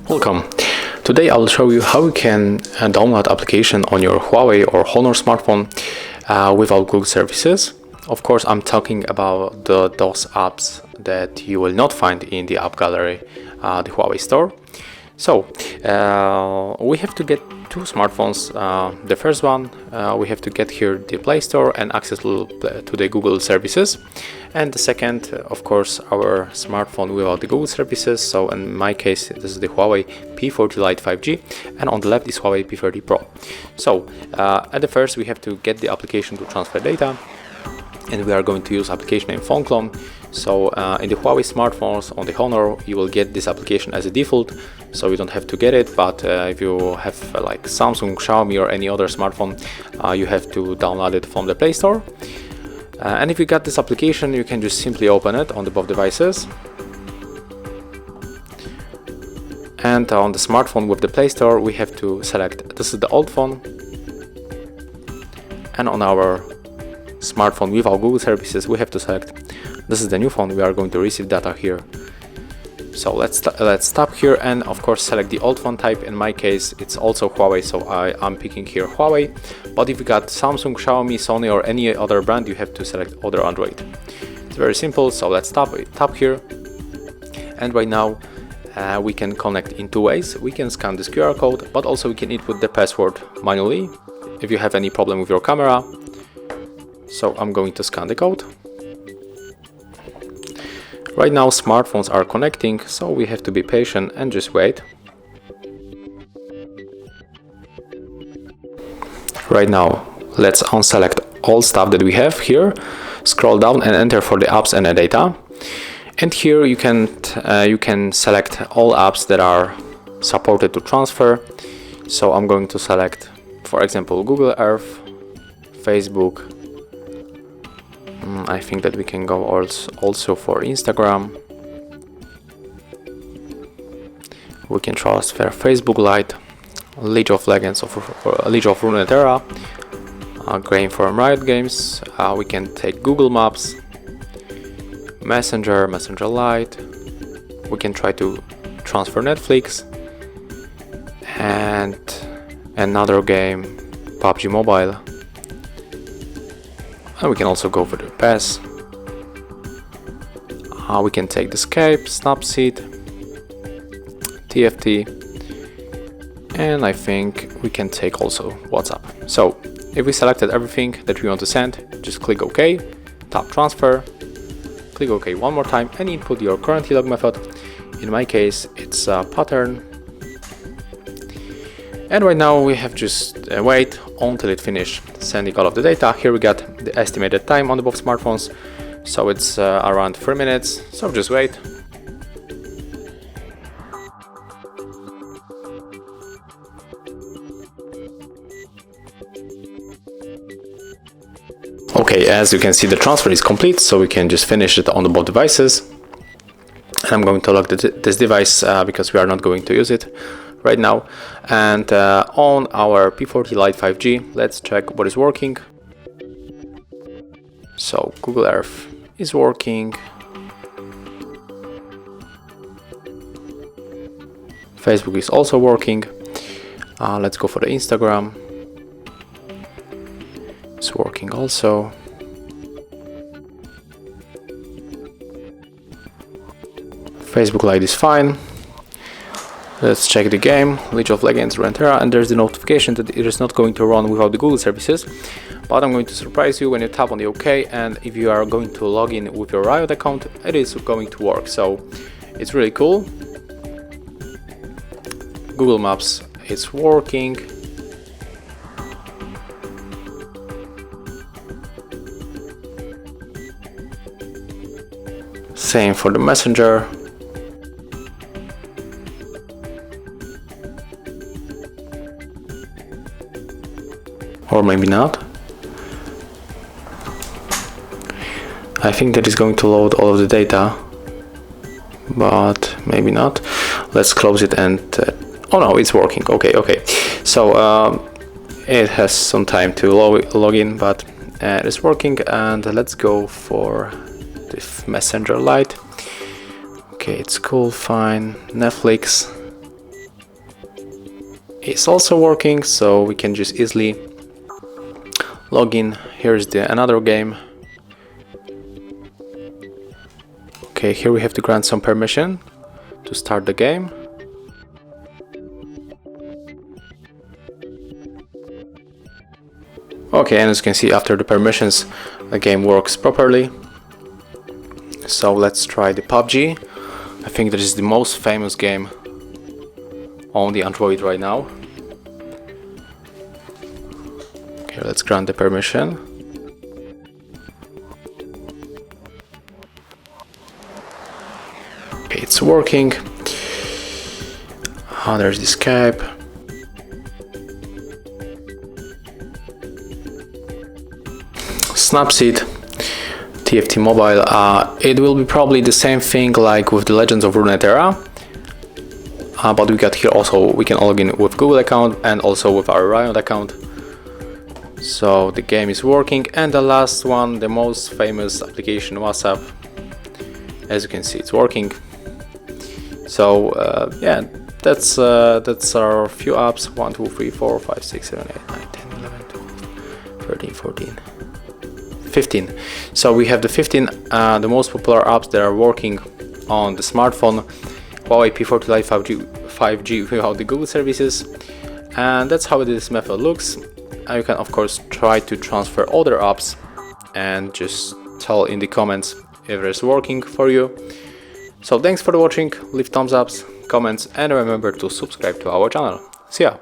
Welcome. Today I'll show you how you can download application on your Huawei or Honor smartphone without Google services. Of course, I'm talking about those apps that you will not find in the app gallery, the Huawei store. So we have to get two smartphones. The first one, we have to get here the Play Store and access to the Google services. And the second, of course, our smartphone without the Google services. So in my case, this is the Huawei P40 Lite 5G, and on the left is Huawei P30 Pro. So at the first, we have to get the application to transfer data, and we are going to use application named Phone Clone. So in the Huawei smartphones on the Honor, you will get this application as a default, so you don't have to get it. But if you have like Samsung, Xiaomi, or any other smartphone, you have to download it from the Play Store. And if you got this application, you can just simply open it on the both devices. And on the smartphone with the Play Store, we have to select this is the old phone, and on our smartphone without Google services, we have to select this is the new phone. We are going to receive data here. So let's stop here and of course select the old phone type. In my case, it's also Huawei, so I'm picking here Huawei. But if you got Samsung, Xiaomi, Sony, or any other brand, you have to select other Android. It's very simple. So let's tap here, and right now we can connect in two ways. We can scan this QR code, but also we can input the password manually if you have any problem with your camera. So I'm going to scan the code. Right now smartphones are connecting, so we have to be patient and just wait. Right now let's unselect all stuff that we have here, scroll down and enter for the apps and the data. And here you can select all apps that are supported to transfer. So I'm going to select, for example, Google Earth, Facebook. I think that we can go also for Instagram. We can transfer Facebook Lite, League of Legends or League of Runeterra, Game from Riot Games. We can take Google Maps, Messenger Lite. We can try to transfer Netflix and another game, PUBG Mobile. And we can also go for the pass. We can take the Skype, Snapseed, TFT, and I think we can take also WhatsApp. So if we selected everything that we want to send, just click OK, tap transfer, click OK one more time and input your currently logged method. In my case, it's a pattern. And right now we have just wait until it finishes sending all of the data. Here we got the estimated time on the both smartphones, so it's around 3 minutes, so just wait. Okay, as you can see, the transfer is complete, so we can just finish it on the both devices. And I'm going to lock this device because we are not going to use it right now. And on our P40 Lite 5G, let's check what is working. So Google Earth is working, Facebook is also working. Let's go for the Instagram. It's working also. Facebook Lite is fine. Let's check the game, League of Legends, Runeterra, and there's the notification that it is not going to run without the Google services. But I'm going to surprise you when you tap on the OK, and if you are going to log in with your Riot account, it is going to work. So it's really cool. Google Maps is working. Same for the Messenger. Or maybe not. I think that is going to load all of the data, but maybe not. Let's close it and oh no, it's working. Okay. So it has some time to log in, but and it's working. And let's go for the Messenger Lite. Okay, it's cool, fine. Netflix is also working, so we can just easily log in. Here's another game. Okay, here we have to grant some permission to start the game. Okay, and as you can see, after the permissions, the game works properly. So let's try the PUBG. I think this is the most famous game on the Android right now. Okay, let's grant the permission. Okay, it's working. There's the Skype. Snapseed, TFT Mobile. It will be probably the same thing like with the Legends of Runeterra, but we got here also we can log in with Google account and also with our Riot account. So the game is working. And the last one, the most famous application, WhatsApp. As you can see, it's working. So yeah, that's our few apps. 1, 2, 3, 4, 5, 6, 7, 8, 9, 10, 11, 12, 13, 14, 15. So we have the 15 the most popular apps that are working on the smartphone. Huawei P40 Lite 5G without the Google services. And that's how this method looks. And you can of course try to transfer other apps and just tell in the comments if it's working for you. So thanks for watching, leave thumbs ups, comments, and remember to subscribe to our channel. See ya!